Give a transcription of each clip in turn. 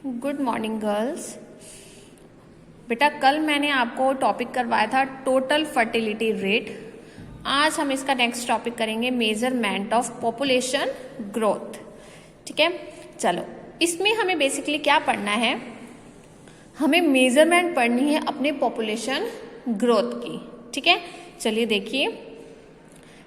Good morning girls. बेटा कल मैंने आपको टॉपिक करवाया था टोटल फर्टिलिटी रेट। आज हम इसका नेक्स्ट टॉपिक करेंगे मेजरमेंट ऑफ पॉपुलेशन ग्रोथ। ठीक है, चलो इसमें हमें बेसिकली क्या पढ़ना है, हमें मेजरमेंट पढ़नी है अपने पॉपुलेशन ग्रोथ की। ठीक है, चलिए देखिए,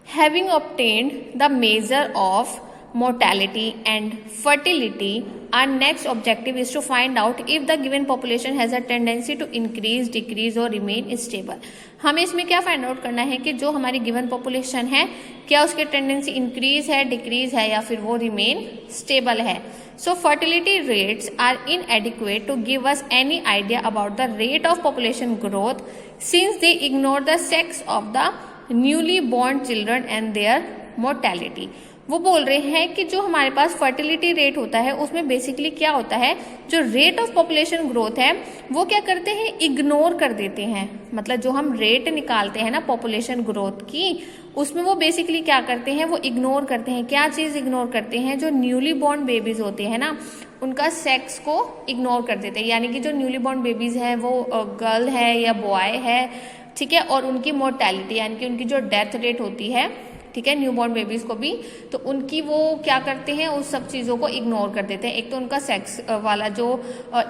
having obtained the measure of mortality and fertility, our next objective is to find out if the given population has a tendency to increase, decrease or remain stable। हमें इसमें क्या फाइंड आउट करना है कि जो हमारी गिवन पॉपुलेशन है क्या उसकी टेंडेंसी इंक्रीज है, डिक्रीज है या फिर वो रिमेन स्टेबल है। So fertility rates are inadequate to give us any idea about the rate of population growth since they ignore the sex of the newly born children and their mortality. वो बोल रहे हैं कि जो हमारे पास fertility rate होता है उसमें बेसिकली क्या होता है, जो रेट ऑफ पॉपुलेशन ग्रोथ है वो क्या करते हैं, इग्नोर कर देते हैं। मतलब जो हम रेट निकालते हैं ना पॉपुलेशन ग्रोथ की, उसमें वो बेसिकली क्या करते हैं, वो इग्नोर करते हैं। क्या चीज इग्नोर करते हैं, जो न्यूली बॉर्न बेबीज होते हैं ना उनका सेक्स को इग्नोर कर देते हैं। यानी कि जो न्यूली बॉर्न बेबीज है वो गर्ल है या बॉय है, ठीक है, और उनकी मोर्टेलिटी यानी कि उनकी जो डेथ रेट होती है, ठीक है, न्यूबॉर्न बेबीज को भी, तो उनकी वो क्या करते हैं, उस सब चीज़ों को इग्नोर कर देते हैं। एक तो उनका सेक्स वाला जो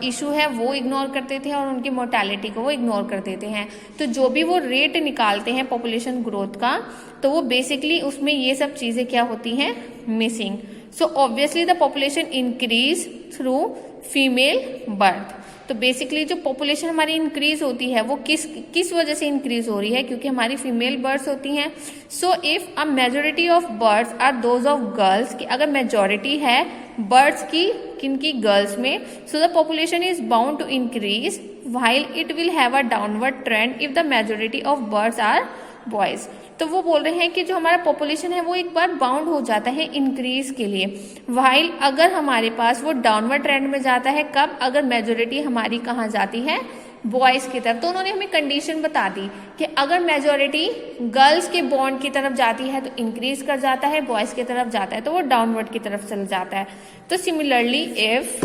इशू है वो इग्नोर करते थे और उनकी मोर्टेलिटी को वो इग्नोर कर देते हैं। तो जो भी वो रेट निकालते हैं पॉपुलेशन ग्रोथ का, तो वो बेसिकली उसमें ये सब चीज़ें क्या होती हैं, missing. So obviously the population increase through female birth. तो बेसिकली जो पॉपुलेशन हमारी इंक्रीज होती है वो किस वजह से इंक्रीज हो रही है, क्योंकि हमारी फीमेल बर्ड्स होती हैं। So if a majority of birds are those of girls, कि अगर मेजोरिटी है बर्ड्स की किनकी, गर्ल्स में, so the population is bound to increase while it will have a downward trend if the majority of birds are boys. तो वो बोल रहे हैं कि जो हमारा पॉपुलेशन है वो एक बार बाउंड हो जाता है इंक्रीज के लिए, व्हाइल अगर हमारे पास वो डाउनवर्ड ट्रेंड में जाता है कब, अगर मेजोरिटी हमारी कहाँ जाती है, बॉयज की तरफ। तो उन्होंने हमें कंडीशन बता दी कि अगर मेजोरिटी गर्ल्स के बॉन्ड की तरफ जाती है तो इंक्रीज कर जाता है, बॉयज की तरफ जाता है तो वो डाउनवर्ड की तरफ चल जाता है। तो similarly if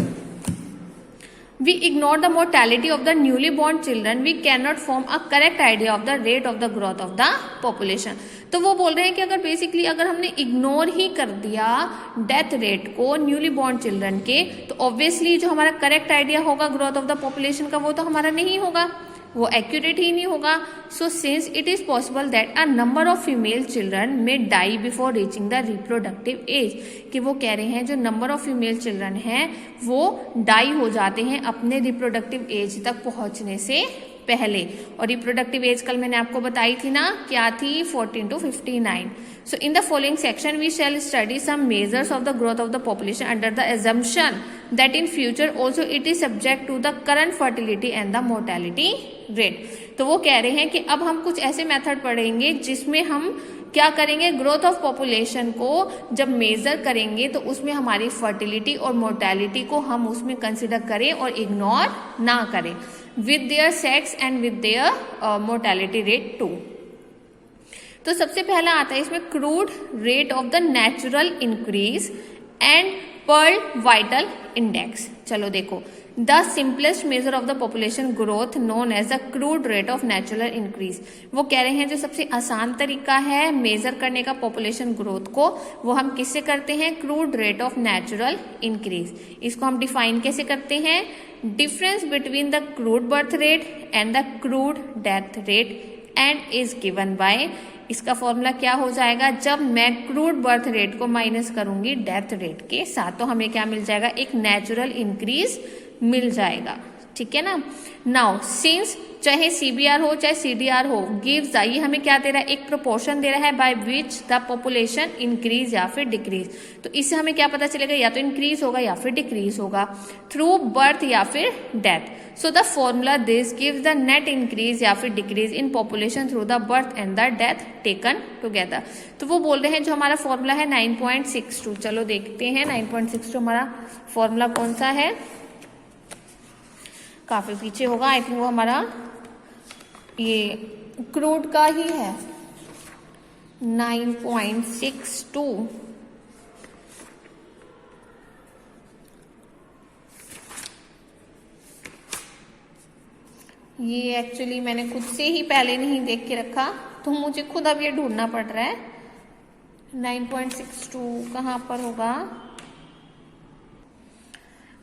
we ignore the mortality of the newly born children, we cannot form a correct idea of the rate of the growth of the population। तो वो बोल रहे हैं कि अगर बेसिकली अगर हमने इग्नोर ही कर दिया डेथ रेट को न्यूली बॉर्न चिल्ड्रन के, तो ऑब्वियसली जो हमारा करेक्ट आइडिया होगा ग्रोथ ऑफ द पॉपुलेशन का वो तो हमारा नहीं होगा, वो एक्यूरेट ही नहीं होगा। So since it is possible that a number of female children may die before reaching the reproductive age, कि वो कह रहे हैं जो नंबर ऑफ फीमेल चिल्ड्रन हैं वो डाई हो जाते हैं अपने रिप्रोडक्टिव एज तक पहुंचने से पहले। और रिप्रोडक्टिव एज कल मैंने आपको बताई थी ना, क्या थी, 14 to 59। So in the following section we shall study some measures of the growth of the population under the assumption that in future also it is subject to the current fertility and the mortality rate। तो वो कह रहे हैं कि अब हम कुछ ऐसे मेथड पढ़ेंगे जिसमें हम क्या करेंगे, ग्रोथ ऑफ पॉपुलेशन को जब मेजर करेंगे तो उसमें हमारी फर्टिलिटी और मोर्टेलिटी को हम उसमें कंसिडर करें और इग्नोर ना करें, with their sex and with their mortality rate too. तो सबसे पहला आता है इसमें crude rate of the natural increase and Pearl vital index. चलो देखो, the simplest measure of the population growth known as the crude rate of natural increase. वो कह रहे हैं जो सबसे आसान तरीका है मेजर करने का पॉपुलेशन ग्रोथ को, वो हम किससे करते हैं, crude rate of natural increase. इसको हम डिफाइन कैसे करते हैं, difference between the crude birth rate and the crude death rate and is given by, इसका फॉर्मूला क्या हो जाएगा, जब मैं क्रूड बर्थ रेट को माइनस करूंगी डेथ रेट के साथ, तो हमें क्या मिल जाएगा, एक नेचुरल इंक्रीज मिल जाएगा। ठीक है ना। नाउ सिंस चाहे सीबीआर हो चाहे सीडीआर हो, गिव्स ये हमें क्या दे रहा है, एक प्रोपोर्शन दे रहा है by which the population increase या फिर डिक्रीज। तो इससे हमें क्या पता चलेगा, या तो इंक्रीज होगा या फिर डिक्रीज होगा थ्रू बर्थ या फिर death. So the formula this gives the net increase या फिर decrease in population through the birth and the death taken together. तो वो बोल रहे हैं जो हमारा फॉर्मूला है 9.62। चलो देखते हैं 9.62 हमारा फॉर्मूला कौन सा है, काफी पीछे होगा, आई थिंक वो हमारा ये क्रूड का ही है 9.62। ये एक्चुअली मैंने खुद से ही पहले नहीं देख के रखा, तो मुझे खुद अब ये ढूंढना पड़ रहा है। 9.62 कहाँ पर होगा?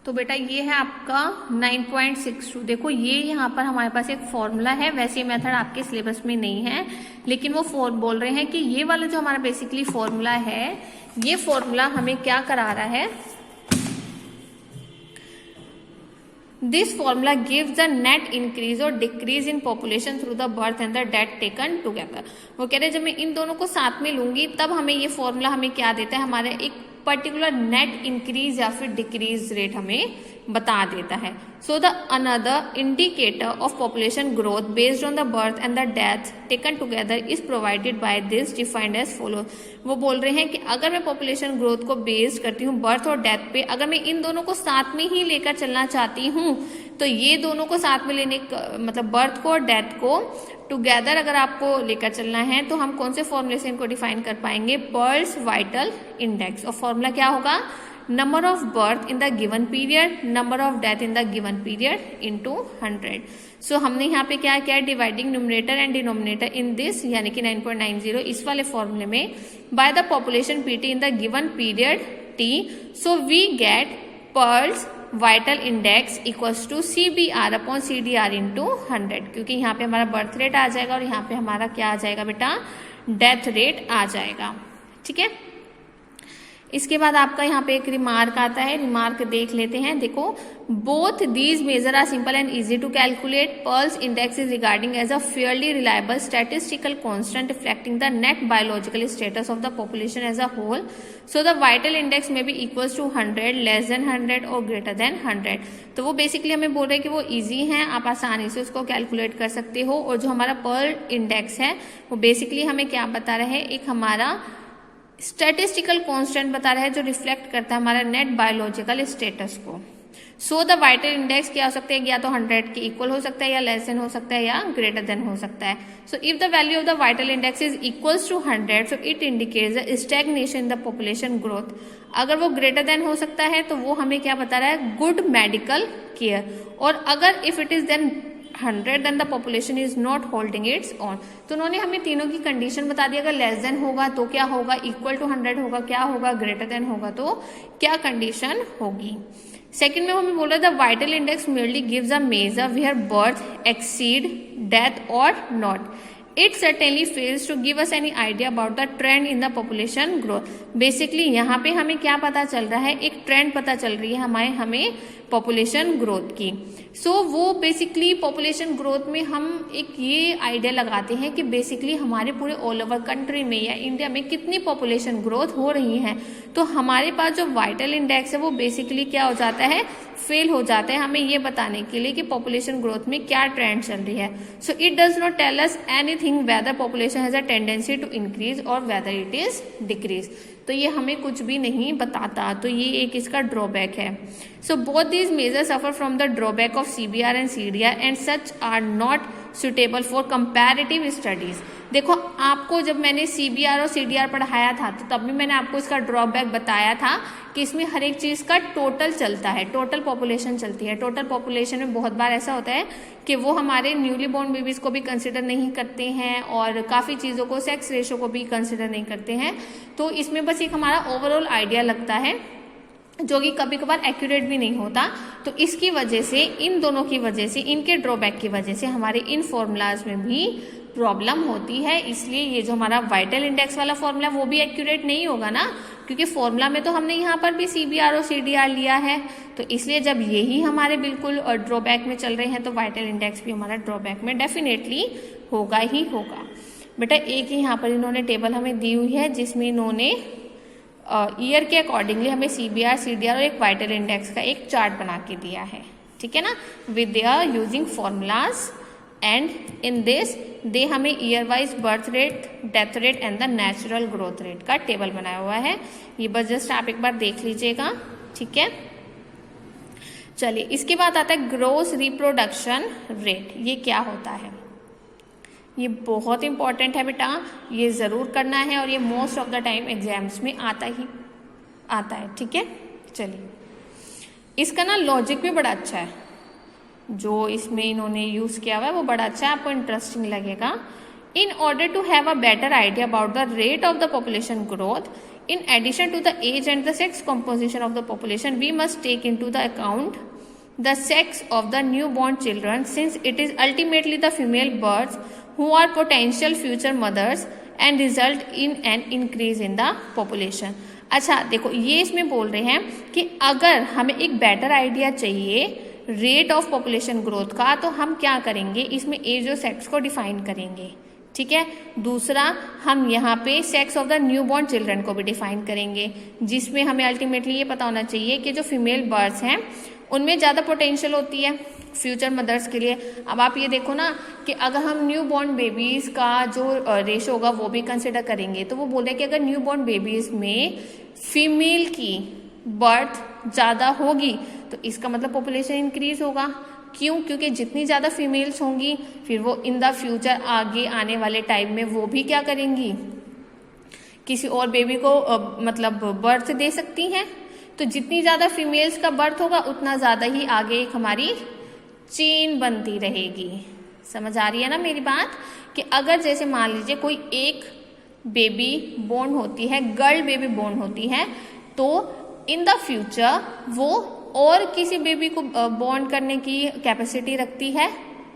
तो बेटा ये है आपका 9.62। देखो ये यहाँ पर हमारे पास एक फॉर्मूला है, वैसे मेथड आपके सिलेबस में नहीं है, लेकिन वो बोल रहे हैं कि ये वाला जो हमारा बेसिकली फॉर्मूला है, ये फॉर्मूला हमें क्या करा रहा है, this formula gives the net increase और decrease in population through the birth and the death taken together. वो कह रहे हैं जब मैं इन दोनों को साथ में लूंगी तब हमें ये फॉर्मूला हमें क्या देता है, हमारा एक पर्टिकुलर नेट इंक्रीज या फिर डिक्रीज रेट हमें बता देता है। So the another indicator of population growth based on the birth and the death taken together is provided by this defined as follow. वो बोल रहे हैं कि अगर मैं पॉपुलेशन ग्रोथ को बेस्ड करती हूँ बर्थ और डेथ पे, अगर मैं इन दोनों को साथ में ही लेकर चलना चाहती हूँ, तो ये दोनों को साथ में लेने मतलब बर्थ को और डेथ को टुगेदर अगर आपको लेकर चलना है, तो हम कौन से फॉर्मूले से इनको डिफाइन कर पाएंगे? Pearl's vital index. और फॉर्मूला क्या होगा? Number of birth in the given period, number of death in the given period into 100। So हमने यहाँ पे क्या किया? Dividing numerator and denominator in this, यानी कि 9.90 इस वाले फॉर्मूले में, by the population PT in the given period T. So we get Pearl's vital index equals to CBR upon CDR into 100, क्योंकि यहाँ पे हमारा बर्थ रेट आ जाएगा और यहाँ पे हमारा क्या आ जाएगा बेटा? डेथ रेट आ जाएगा। ठीक है, इसके बाद आपका यहाँ पे एक रिमार्क आता है, रिमार्क देख लेते हैं। देखो, both these measure are simple and easy to calculate. Pearl's index is regarding as a fairly reliable statistical constant reflecting the net biological status of the population as a whole. So the vital index may be equals to 100, less than 100 और greater than 100। तो वो basically हमें बोल रहे हैं कि वो easy है, आप आसानी से उसको कैलकुलेट कर सकते हो। और जो हमारा पर्ल इंडेक्स है वो बेसिकली हमें क्या बता रहा है? एक हमारा स्टैटिस्टिकल कांस्टेंट बता रहा है जो रिफ्लेक्ट करता है हमारा नेट बायोलॉजिकल स्टेटस को। सो द वाइटल इंडेक्स क्या हो सकता है? या तो 100 के इक्वल हो सकता है, या लेस देन हो सकता है, या ग्रेटर देन हो सकता है। So if the value of the vital index is equals to 100, so it indicates the stagnation in the population growth. अगर वो ग्रेटर देन हो सकता है तो वो हमें क्या बता रहा है? Good medical care. और अगर if it is then 100 then the population is not holding its on. तो उन्होंने हमें तीनों की कंडीशन बता दी। अगर लेस देन होगा तो क्या होगा? इक्वल टू 100 होगा, क्या होगा? ग्रेटर देन होगा तो क्या कंडीशन होगी? सेकंड में हमें बोला the vital index merely gives a measure where birth exceed death or not. It certainly fails to give us any idea about the trend in the population growth. Basically यहाँ पे हमें क्या पता चल रहा है? एक ट्रेंड पता चल रही है हमें पॉपुलेशन ग्रोथ की। सो वो बेसिकली पॉपुलेशन ग्रोथ में हम एक ये आइडिया लगाते हैं कि बेसिकली हमारे पूरे ऑल ओवर कंट्री में या इंडिया में कितनी पॉपुलेशन ग्रोथ हो रही है। तो हमारे पास जो वाइटल इंडेक्स है वो बेसिकली क्या हो जाता है? फेल हो जाता है हमें ये बताने के लिए कि पॉपुलेशन ग्रोथ में क्या ट्रेंड चल रही है। So it does not tell us anything whether population has a tendency to increase और वेदर इट इज डिक्रीज। तो ये हमें कुछ भी नहीं बताता, तो ये एक इसका ड्रॉबैक है। So both these measure suffer from the drawback of CBR and CDR and such are not suitable for comparative studies. देखो, आपको जब मैंने CBR और CDR पढ़ाया था तो तब भी मैंने आपको इसका ड्रॉबैक बताया था कि इसमें हर एक चीज का टोटल चलता है, टोटल पॉपुलेशन चलती है। टोटल पॉपुलेशन में बहुत बार ऐसा होता है कि वो हमारे न्यूली बोर्न बेबीज को भी कंसिडर नहीं करते हैं और काफी चीजों को, सेक्स रेशो को भी कंसिडर नहीं करते हैं। तो इसमें बस एक हमारा ओवरऑल आइडिया लगता है जो कि कभी कभार एक्यूरेट भी नहीं होता। तो इसकी वजह से, इन दोनों की वजह से, इनके ड्रॉबैक की वजह से हमारे इन फॉर्मूलाज में भी प्रॉब्लम होती है। इसलिए ये जो हमारा वाइटल इंडेक्स वाला फॉर्मूला वो भी एक्यूरेट नहीं होगा ना, क्योंकि फॉर्मूला में तो हमने यहाँ पर भी CBR और CDR लिया है। तो इसलिए जब यही हमारे बिल्कुल ड्रॉबैक में चल रहे हैं तो वाइटल इंडेक्स भी हमारा ड्रॉबैक में डेफिनेटली होगा ही होगा। बेटा एक ही यहाँ पर इन्होंने टेबल हमें दी हुई है जिसमें इन्होंने ईयर के अकॉर्डिंगली हमें CBR, CDR और एक वाइटल इंडेक्स का एक चार्ट बना के दिया है। ठीक है ना, with their using formulas and in this they हमें year wise birth rate, death rate and the natural growth rate का टेबल बनाया हुआ है। ये बस जस्ट आप एक बार देख लीजिएगा। ठीक है, चलिए इसके बाद आता है ग्रोस रिप्रोडक्शन रेट। ये क्या होता है? ये बहुत इंपॉर्टेंट है बेटा, ये जरूर करना है और ये most of the time exams में आता है। ठीक है, चलिए इसका ना लॉजिक भी बड़ा अच्छा है। जो इसमें इन्होंने यूज किया हुआ है वो बड़ा अच्छा है, आपको इंटरेस्टिंग लगेगा। In order to have a better idea about the rate of the population growth, in addition to the age and the sex composition of the population, we must take into the account the sex of the newborn children, since it is ultimately the female births who are potential future mothers and result in an increase in the population। अच्छा देखो, ये इसमें बोल रहे हैं कि अगर हमें एक बेटर आइडिया चाहिए रेट ऑफ पॉपुलेशन ग्रोथ का, तो हम क्या करेंगे, इसमें एज और सेक्स को डिफाइन करेंगे, ठीक है। दूसरा, हम यहाँ पे sex of the newborn children को भी डिफाइन करेंगे, जिसमें हमें अल्टीमेटली ये पता होना चाहिए कि जो फीमेल बर्ड्स हैं उनमें ज़्यादा पोटेंशियल होती है फ्यूचर मदर्स के लिए। अब आप ये देखो ना कि अगर हम न्यूबॉर्न बेबीज का जो रेशो होगा वो भी कंसिडर करेंगे, तो वो बोले कि अगर न्यूबॉर्न बेबीज में फीमेल की बर्थ ज़्यादा होगी तो इसका मतलब पॉपुलेशन इंक्रीज होगा। क्यों? क्योंकि जितनी ज़्यादा फीमेल्स होंगी फिर वो इन द फ्यूचर आगे आने वाले टाइम में वो भी क्या करेंगी, किसी और बेबी को मतलब बर्थ दे सकती हैं। तो जितनी ज़्यादा फीमेल्स का बर्थ होगा उतना ज़्यादा ही आगे एक हमारी चेन बनती रहेगी। समझ आ रही है ना मेरी बात? कि अगर जैसे मान लीजिए कोई एक बेबी बोर्न होती है, गर्ल बेबी बोर्न होती है, तो इन द फ्यूचर वो और किसी बेबी को बॉर्न करने की कैपेसिटी रखती है,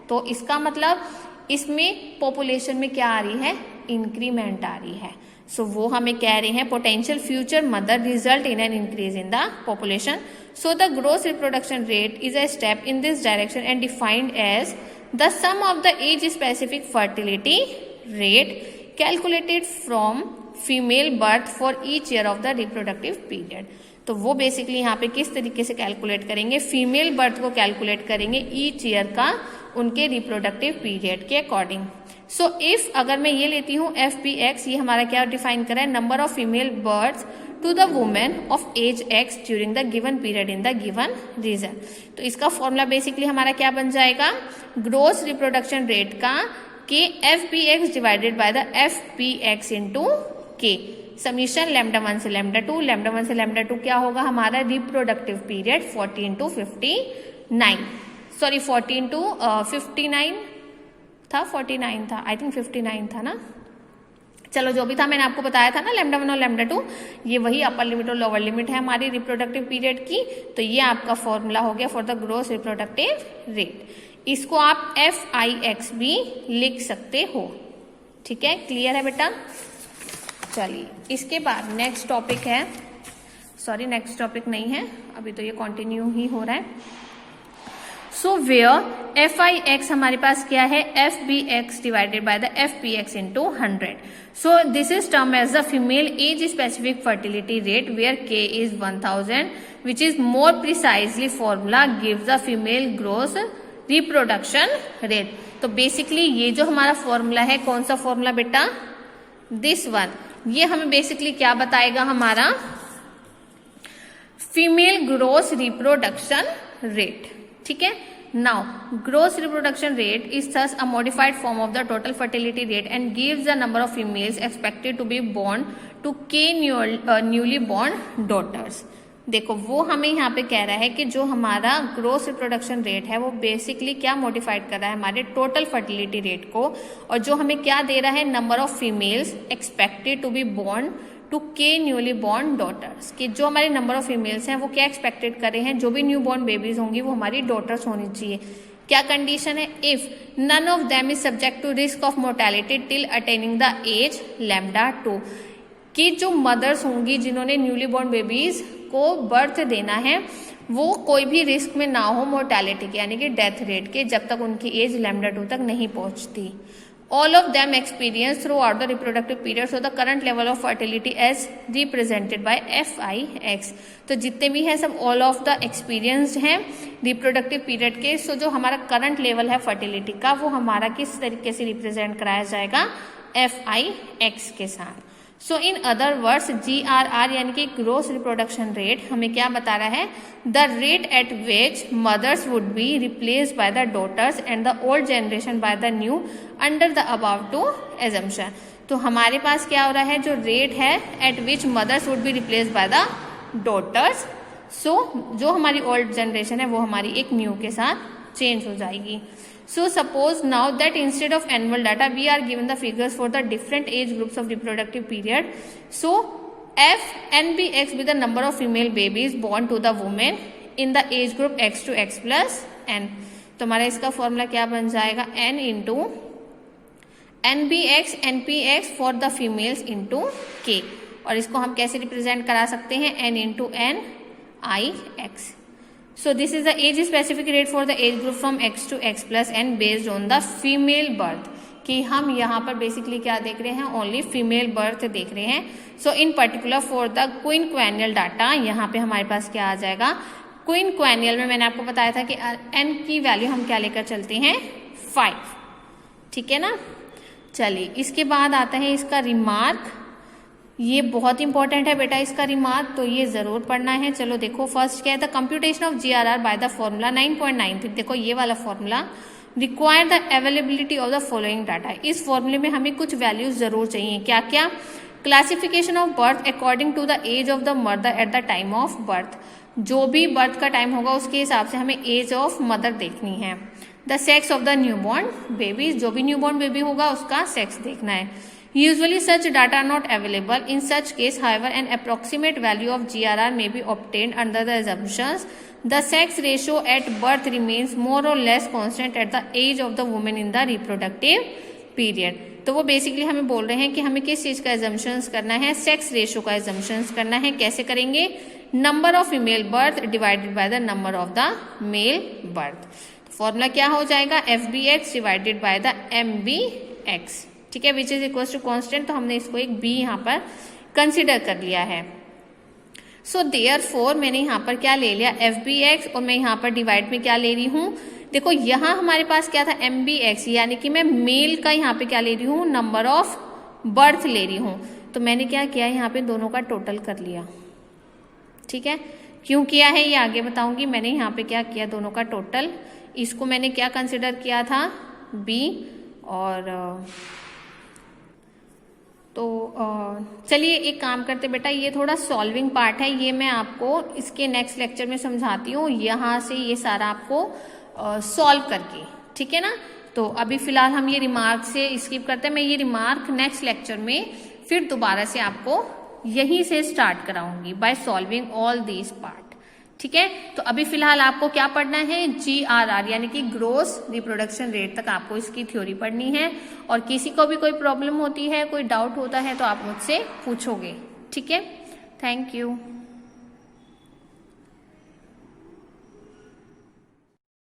तो इसका मतलब इसमें पॉपुलेशन में क्या आ रही है, इंक्रीमेंट आ रही है। सो वो हमें कह रहे हैं potential future mother result in an increase in the population. So the gross reproduction rate is a step in this direction and defined as the sum of the age specific fertility rate calculated from female birth for each year of the reproductive period. तो वो basically यहाँ पे किस तरीके से calculate करेंगे, female birth को calculate करेंगे ईच ईयर का उनके रिप्रोडक्टिव पीरियड के अकॉर्डिंग। सो इफ अगर मैं ये लेती हूँ FPX, ये हमारा क्या डिफाइन करा है, number of female births to the women of age X during the given period in the given region. तो इसका फॉर्मूला बेसिकली हमारा क्या बन जाएगा, ग्रोस रिप्रोडक्शन रेट का के FPX divided by the FPX into के, समीशन λ1 से λ2, λ1 से λ2 क्या होगा हमारा reproductive period 40 into 59, sorry 40 into 59 था, 49 था, आई थिंक 59 था ना। चलो जो भी था मैंने आपको बताया था ना, λ1 और λ2 ये वही अपर लिमिट और लोअर लिमिट है हमारी रिप्रोडक्टिव पीरियड की। तो ये आपका फॉर्मूला हो गया for the gross reproductive rate. इसको आप FIX भी लिख सकते हो, ठीक है, क्लियर है बेटा। चलिए इसके बाद नेक्स्ट टॉपिक है, सॉरी नेक्स्ट टॉपिक नहीं है, अभी तो ये कंटिन्यू ही हो रहा है। सो वेयर FIX हमारे पास क्या है, FBX divided by the FPX into 100। So this is term as the female age specific fertility rate where K is 1000 which is more precisely formula gives the female gross reproduction rate. तो basically ये जो हमारा formula है, कौन सा formula बेटा, this one, ये हमें बेसिकली क्या बताएगा, हमारा फीमेल ग्रोस रिप्रोडक्शन रेट, ठीक है। Now gross reproduction rate is thus a modified form of the total fertility rate and gives the number of females expected to be born to K newly born daughters. देखो वो हमें यहाँ पे कह रहा है कि जो हमारा ग्रोस रिप्रोडक्शन रेट है वो बेसिकली क्या मॉडिफाइड कर रहा है, हमारे टोटल फर्टिलिटी रेट को, और जो हमें क्या दे रहा है, number of females expected to be born to K newly born daughters, कि जो हमारे नंबर ऑफ फीमेल्स हैं वो क्या एक्सपेक्टेड कर रहे हैं, जो भी न्यू बोर्न बेबीज होंगी वो हमारी डॉटर्स होनी चाहिए। क्या कंडीशन है, if none of them is subject to risk of mortality till attaining the age λ2, कि जो मदर्स होंगी जिन्होंने न्यूली बोर्न बेबीज को बर्थ देना है वो कोई भी रिस्क में ना हो मोर्टेलिटी के, यानी कि डेथ रेट के, जब तक उनकी एज λ2 तक नहीं पहुंचती। All of them experience throughout the reproductive period, so the current level of fertility as represented by FIX। तो जितने भी हैं सब all of the experienced हैं reproductive period के। सो जो हमारा current level है fertility का वो हमारा किस तरीके से represent कराया जाएगा, FIX के साथ। सो इन अदर वर्ड्स GRR यानी कि ग्रोस रिप्रोडक्शन रेट हमें क्या बता रहा है, the rate at which mothers would be replaced by the daughters and the old generation by the new under the above two assumption. तो हमारे पास क्या हो रहा है, जो रेट है at which mothers would be replaced by the daughters, so जो हमारी ओल्ड जनरेशन है वो हमारी एक न्यू के साथ चेंज हो जाएगी। So suppose now that instead of annual data we are given the figures for the different age groups of reproductive period. So FNBX with the number of female babies born to the women in the age group X to X plus N। तो हमारा इसका formula क्या बन जाएगा, N into NBX NPX for the females into K, और इसको हम कैसे रिप्रेजेंट करा सकते हैं, N into NIX। So this is the age specific rate for the age group from X to X plus N based on the female birth। कि हम यहाँ पर बेसिकली क्या देख रहे हैं, ओनली फीमेल बर्थ देख रहे हैं। So in particular for the quinquennial data, यहाँ पे हमारे पास क्या आ जाएगा, क्विनक्वेनियल में मैंने आपको बताया था कि N की वैल्यू हम क्या लेकर चलते हैं, 5, ठीक है ना। चलिए इसके बाद आता है इसका रिमार्क, ये बहुत इंपॉर्टेंट है बेटा इसका रिमार्क, तो ये जरूर पढ़ना है। चलो देखो फर्स्ट क्या है, the computation of GRR by the formula 9.93। देखो ये वाला formula, require the availability of the following data. इस फॉर्मूले में हमें कुछ वैल्यूज जरूर चाहिए, क्या क्या, classification of birth according to the age of the mother at the time of birth. जो भी बर्थ का टाइम होगा उसके हिसाब से हमें एज ऑफ मदर देखनी है। The sex of the newborn baby, जो भी न्यूबॉर्न बेबी होगा उसका सेक्स देखना है। Usually such data are not available. In such case, however, an approximate value of GRR may be obtained under the assumptions the sex ratio at birth remains more or less constant at the age of the woman in the reproductive period। तो वो basically हमें बोल रहे हैं कि हमें किस चीज का एजम्पशंस करना है, सेक्स रेशियो का एजम्पशंस करना है। कैसे करेंगे, number of female birth divided by the number of the male birth. Formula क्या हो जाएगा, FBX divided by the MBX, ठीक है, which is equal to constant. तो हमने इसको एक B यहाँ पर कंसिडर कर लिया है। सो देयरफॉर मैंने यहाँ पर क्या ले लिया, FBX, और मैं यहाँ पर डिवाइड में क्या ले रही हूँ, देखो यहाँ हमारे पास क्या था, MBX, यानी कि मैं मेल का यहाँ पे क्या ले रही हूँ, नंबर ऑफ बर्थ ले रही हूँ। तो मैंने क्या किया, यहाँ पे दोनों का टोटल कर लिया, ठीक है। क्यों किया है ये आगे बताऊंगी। मैंने यहाँ पे क्या किया, दोनों का टोटल, इसको मैंने क्या कंसिडर किया था, B, और तो चलिए एक काम करते बेटा, ये थोड़ा सॉल्विंग पार्ट है, ये मैं आपको इसके नेक्स्ट लेक्चर में समझाती हूँ, यहाँ से ये सारा आपको सॉल्व करके, ठीक है ना। तो अभी फिलहाल हम ये रिमार्क से स्किप करते हैं। मैं ये रिमार्क नेक्स्ट लेक्चर में फिर दोबारा से आपको यहीं से स्टार्ट कराऊंगी by solving all these part, ठीक है। तो अभी फिलहाल आपको क्या पढ़ना है, GRR यानी कि ग्रोस रिप्रोडक्शन रेट तक आपको इसकी थ्योरी पढ़नी है। और किसी को भी कोई प्रॉब्लम होती है, कोई डाउट होता है तो आप मुझसे पूछोगे, ठीक है। Thank you.